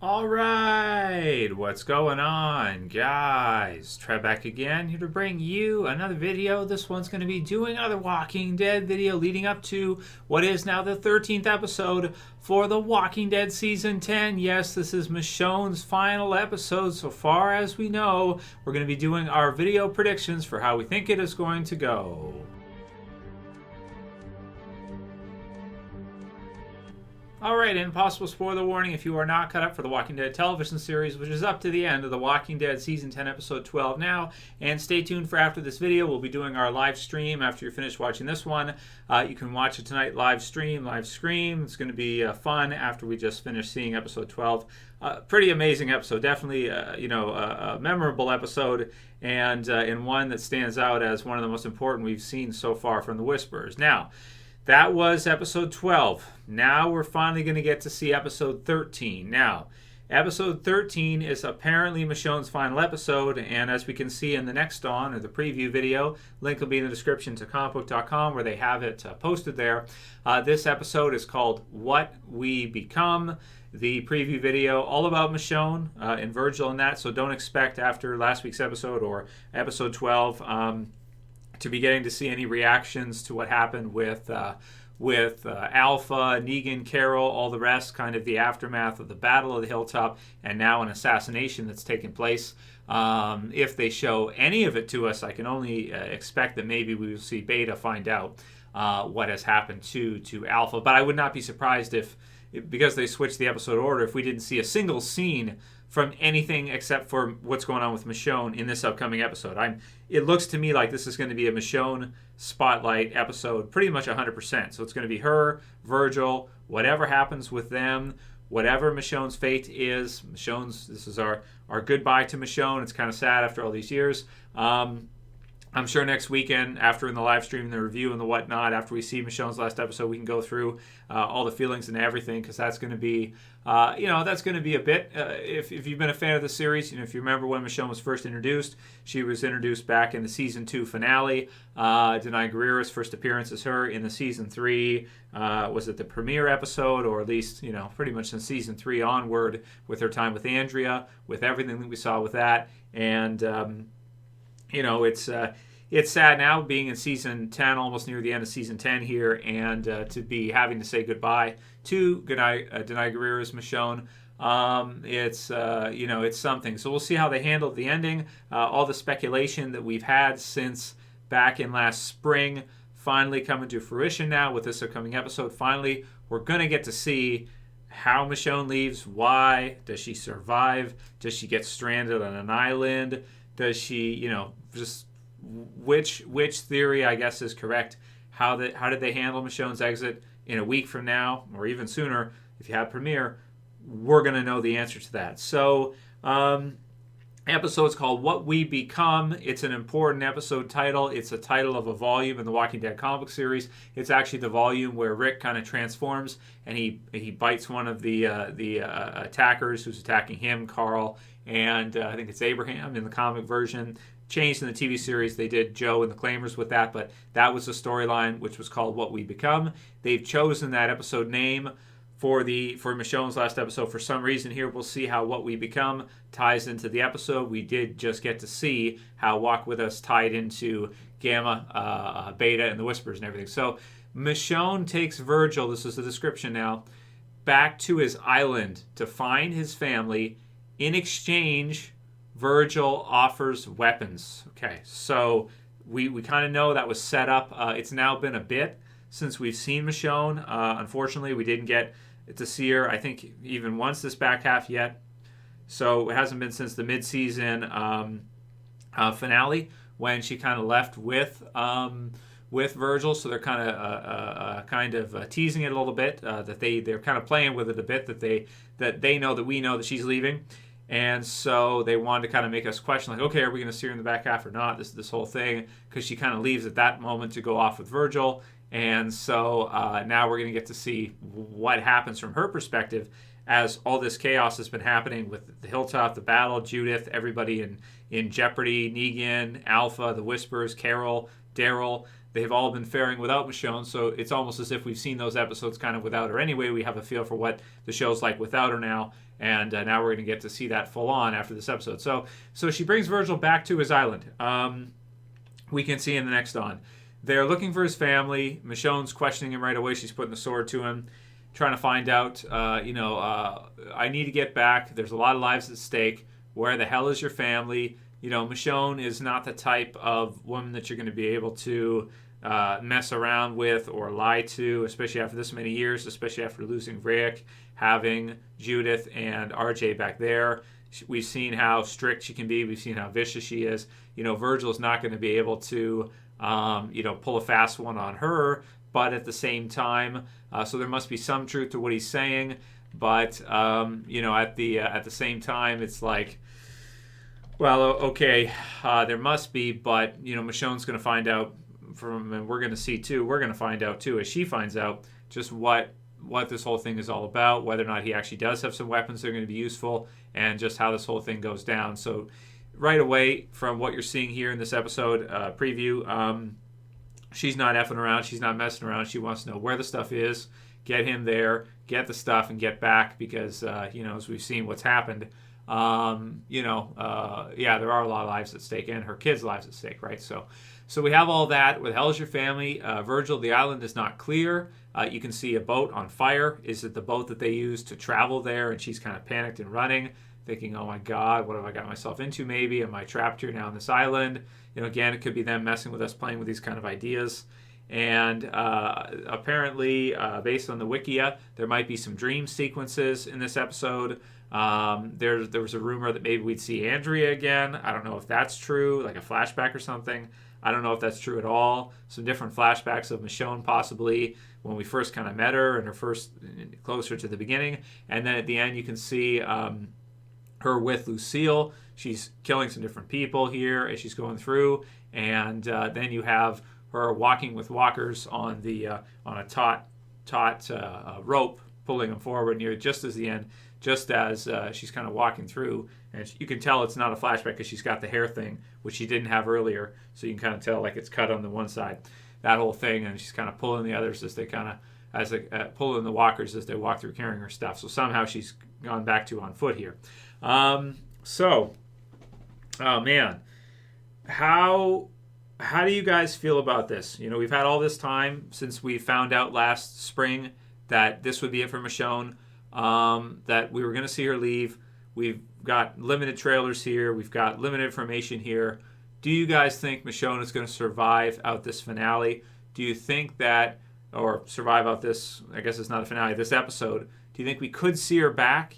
All right, what's going on, guys? Trev back again, here to bring you another video. This one's going to be doing another Walking Dead video leading up to what is now the 13th episode for The Walking Dead Season 10. Yes, this is Michonne's final episode. So far as we know, we're going to be doing our video predictions for how we think it is going to go. Alright, and possible spoiler warning if you are not caught up for the Walking Dead television series, which is up to the end of the Walking Dead Season 10 Episode 12 now. And stay tuned for after this video. We'll be doing our live stream after you're finished watching this one. You can watch it tonight live scream. It's going to be fun after we just finish seeing Episode 12. Pretty amazing episode. Definitely, a memorable episode, and one that stands out as one of the most important we've seen so far from the Whisperers. Now, that was episode 12. Now we're finally going to get to see episode 13. Now, episode 13 is apparently Michonne's final episode, and as we can see in the next or the preview video, link will be in the description to comicbook.com where they have it posted there. This episode is called What We Become. The preview video all about Michonne and Virgil and that, so don't expect after last week's episode or episode 12 to be getting to see any reactions to what happened with Alpha, Negan, Carol, all the rest, kind of the aftermath of the Battle of the Hilltop, and now an assassination that's taken place. If they show any of it to us, I can only expect that maybe we will see Beta find out what has happened to Alpha. But I would not be surprised if, because they switched the episode order, if we didn't see a single scene from anything except for what's going on with Michonne in this upcoming episode. It looks to me like this is going to be a Michonne spotlight episode pretty much 100%. So it's going to be her, Virgil, whatever happens with them, whatever Michonne's fate is. This is our goodbye to Michonne. It's kind of sad after all these years. I'm sure next weekend, after in the live stream, the review and the whatnot, after we see Michonne's last episode, we can go through all the feelings and everything, because that's going to be, that's going to be a bit. If you've been a fan of the series, if you remember when Michonne was first introduced, she was introduced back in the season 2 finale. Denai Guerrera's first appearance as her in the season 3. Was it the premiere episode, or at least pretty much in season 3 onward, with her time with Andrea, with everything that we saw with that, and it's sad now being in season 10, almost near the end of season 10 here, and to be having to say goodbye to Denai Guerrera's Michonne. It's something. So we'll see how they handle the ending. All the speculation that we've had since back in last spring finally coming to fruition now with this upcoming episode. Finally, we're going to get to see how Michonne leaves. Why? Does she survive? Does she get stranded on an island? Does she, just which theory, I guess, is correct? How did they handle Michonne's exit in a week from now, or even sooner, if you have premiere? We're going to know the answer to that. So, episode's called What We Become. It's an important episode title. It's a title of a volume in the Walking Dead comic series. It's actually the volume where Rick kind of transforms, and he bites one of the attackers who's attacking him, Carl, and I think it's Abraham in the comic version. Changed in the TV series, they did Joe and the Claimers with that, but that was the storyline, which was called What We Become. They've chosen that episode name for Michonne's last episode for some reason here. We'll see how What We Become ties into the episode. We did just get to see how Walk With Us tied into Gamma, Beta, and the Whispers and everything. So Michonne takes Virgil, this is the description now, back to his island to find his family. In exchange, Virgil offers weapons. Okay, so we kind of know that was set up. It's now been a bit since we've seen Michonne. Unfortunately, we didn't get to see her, I think, even once this back half yet. So it hasn't been since the mid-season finale when she kind of left with Virgil. So they're kind of teasing it a little bit. That they're kind of playing with it a bit. That they know that we know that she's leaving. And so they wanted to kind of make us question, like, okay, are we going to see her in the back half or not? This whole thing, because she kind of leaves at that moment to go off with Virgil. And so now we're going to get to see what happens from her perspective as all this chaos has been happening with the Hilltop, the battle, Judith, everybody in jeopardy, Negan, Alpha, the Whispers, Carol, Daryl. They've all been faring without Michonne, so it's almost as if we've seen those episodes kind of without her anyway. We have a feel for what the show's like without her now. And now we're going to get to see that full on after this episode. So she brings Virgil back to his island. We can see in the next on. They're looking for his family. Michonne's questioning him right away. She's putting the sword to him, trying to find out, I need to get back. There's a lot of lives at stake. Where the hell is your family? Michonne is not the type of woman that you're going to be able to mess around with or lie to, especially after this many years, especially after losing Rick, having Judith and RJ back there. We've seen how strict she can be. We've seen how vicious she is. Virgil's not going to be able to, pull a fast one on her, but at the same time, so there must be some truth to what he's saying. But, at the same time, it's like, well, okay, there must be, but, Michonne's going to find out and we're going to see too, we're going to find out too, as she finds out just what this whole thing is all about, whether or not he actually does have some weapons that are going to be useful, and just how this whole thing goes down. So right away, from what you're seeing here in this episode preview, she's not effing around, she's not messing around. She wants to know where the stuff is, get him there, get the stuff, and get back, because, as we've seen what's happened, there are a lot of lives at stake, and her kids' lives at stake, right? So we have all that. Where the hell is your family? Virgil, the island is not clear. You can see a boat on fire. Is it the boat that they used to travel there? And she's kind of panicked and running, thinking, oh my God, what have I got myself into maybe? Am I trapped here now on this island? Again, it could be them messing with us, playing with these kind of ideas. And apparently, based on the Wikia, there might be some dream sequences in this episode. There was a rumor that maybe we'd see Andrea again. I don't know if that's true, like a flashback or something. I don't know if that's true at all. Some different flashbacks of Michonne possibly when we first kind of met her and her first closer to the beginning. And then at the end you can see her with Lucille. She's killing some different people here as she's going through. And then you have her walking with walkers on a taut rope, pulling them forward near just as the end, just as she's kind of walking through. And you can tell it's not a flashback because she's got the hair thing, which she didn't have earlier. So you can kind of tell like it's cut on the one side, that whole thing. And she's kind of pulling the others as they pulling the walkers as they walk through carrying her stuff. So somehow she's gone back to on foot here. Oh man, how do you guys feel about this? We've had all this time since we found out last spring that this would be it for Michonne, that we were going to see her leave. We've got limited trailers here. We've got limited information here. Do you guys think Michonne is going to survive out this finale? Do you think that, or survive out this, I guess it's not a finale, this episode, do you think we could see her back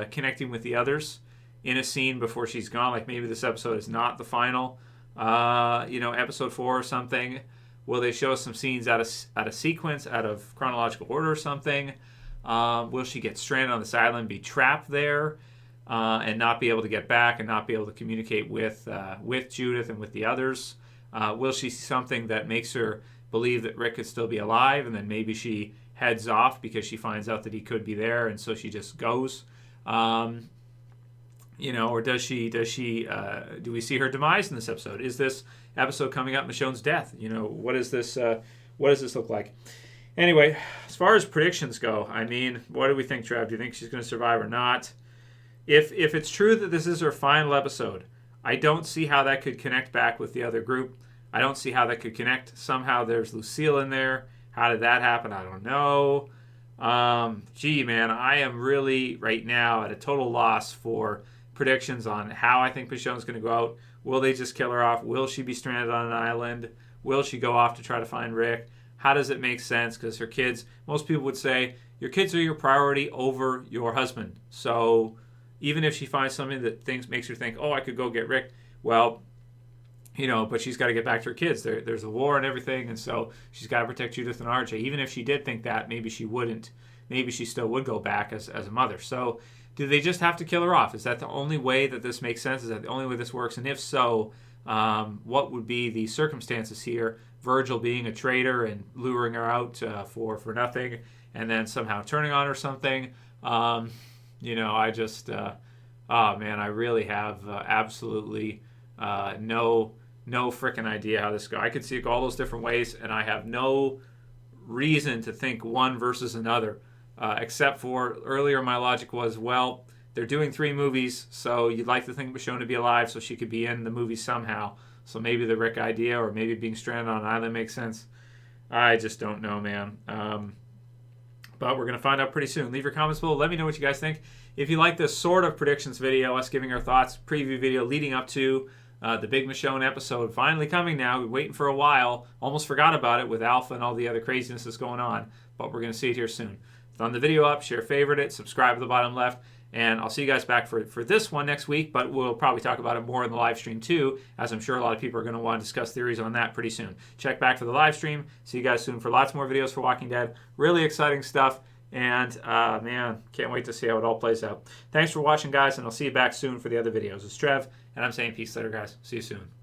connecting with the others in a scene before she's gone? Like maybe this episode is not the final, episode 4 or something. Will they show us some scenes out of sequence, out of chronological order or something? Will she get stranded on this island, be trapped there, and not be able to get back and not be able to communicate with Judith and with the others? Will she see something that makes her believe that Rick could still be alive, and then maybe she heads off because she finds out that he could be there, and so she just goes? Or do we see her demise in this episode? Is this episode coming up Michonne's death? What does this look like? Anyway, as far as predictions go, I mean, what do we think, Trev? Do you think she's going to survive or not? If it's true that this is her final episode, I don't see how that could connect back with the other group. I don't see how that could connect. Somehow there's Lucille in there. How did that happen? I don't know. Man, I am really right now at a total loss for predictions on how I think Michonne's going to go out. Will they just kill her off? Will she be stranded on an island? Will she go off to try to find Rick? How does it make sense? Because her kids, most people would say, your kids are your priority over your husband. So even if she finds something that makes her think, oh, I could go get Rick, well, but she's got to get back to her kids. There's a war and everything, and so she's got to protect Judith and RJ. Even if she did think that, maybe she wouldn't. Maybe she still would go back as a mother. So do they just have to kill her off? Is that the only way that this makes sense? Is that the only way this works? And if so, what would be the circumstances here? Virgil being a traitor and luring her out for nothing, and then somehow turning on her something. I really have absolutely no freaking idea how this goes. I could see it go all those different ways, and I have no reason to think one versus another except for earlier my logic was, well, they're doing 3 movies, so you'd like to think Michonne to be alive so she could be in the movie somehow. So maybe the Rick idea, or maybe being stranded on an island makes sense. I just don't know, man. But we're going to find out pretty soon. Leave your comments below. Let me know what you guys think. If you like this sort of predictions video, us giving our thoughts, preview video leading up to the big Michonne episode finally coming now. We've been waiting for a while. Almost forgot about it with Alpha and all the other craziness that's going on. But we're going to see it here soon. Thumb the video up, share, favorite it, subscribe at the bottom left. And I'll see you guys back for this one next week, but we'll probably talk about it more in the live stream too, as I'm sure a lot of people are going to want to discuss theories on that pretty soon. Check back for the live stream. See you guys soon for lots more videos for Walking Dead. Really exciting stuff, and man, can't wait to see how it all plays out. Thanks for watching, guys, and I'll see you back soon for the other videos. It's Trev, and I'm saying peace later, guys. See you soon.